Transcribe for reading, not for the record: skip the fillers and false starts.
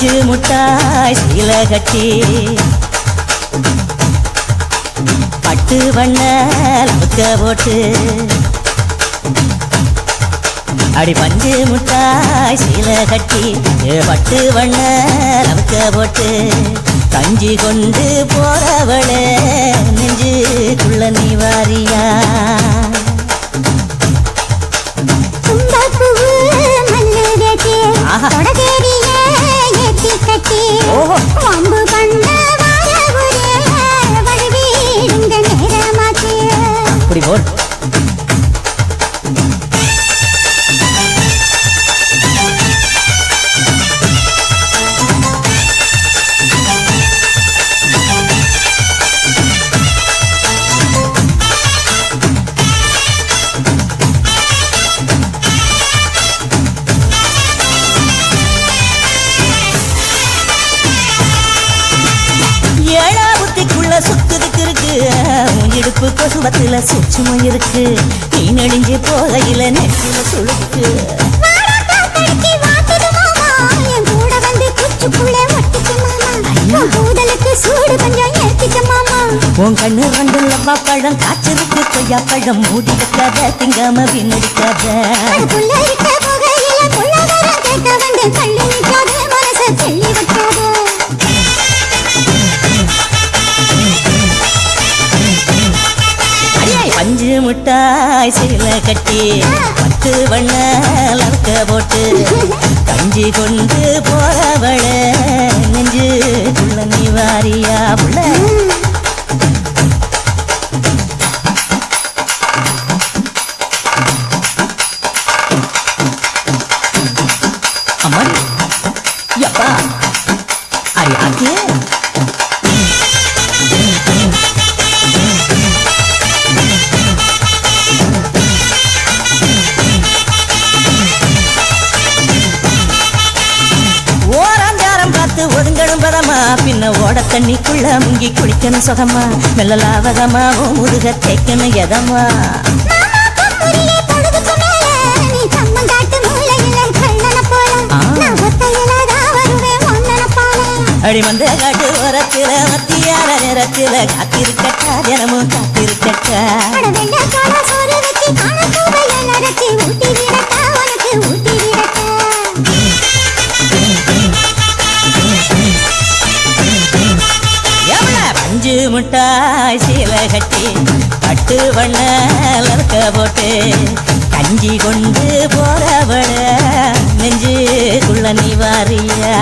பஞ்சு முட்டாய் சீல கட்டி பட்டு வண்ண லவுக்க போட்டு அடி பஞ்சு முட்டாய் சீல கட்டி பட்டு வண்ண லவுக்க போட்டு கஞ்சி கொண்டு போறவளே நெஞ்சுக்குள்ள நீ வாரியா அப்படி போல் சுத்துதுக்கு இருக்கு இடுப்பு கொசுவத்துல சூட்சுமம் இருக்கு நீ நெளிஞ்சு போகையில நெற்றில சுழுக்கு உன் கண்ணு ரெண்டு லவ்வா பழம் காய்ச்சலுக்கு கொய்யா பழம் மூடி வைக்காத திங்காம பின்னடிக்காத பஞ்சு முட்டாய் சீல கட்டி பத்து வண்ண லவுக்க போட்டு கஞ்சி கொண்டு போறவள நெஞ்சுக்குள்ள நீ வாரியா புள்ள அம்மா யப்பா அரி ஆக்கே ஒதுங்கணும் பதமா பின்ன ஓட தண்ணிக்குள்ள முங்கி குளிக்கணும் சுகமா மெல்லலாவதமா முருக தேக்கணும் எதமா அடி வந்த காட்டு ஓரத்தில மத்தியான நேரத்தில காத்திருக்கட்டா தினமும் காத்திருக்கட்டா பஞ்சு முட்டாய் சீல கட்டி பட்டு வண்ண லவுக்க போட்டு கஞ்சி கொண்டு போறவள நெஞ்சுக்குள்ள நீ வாரியா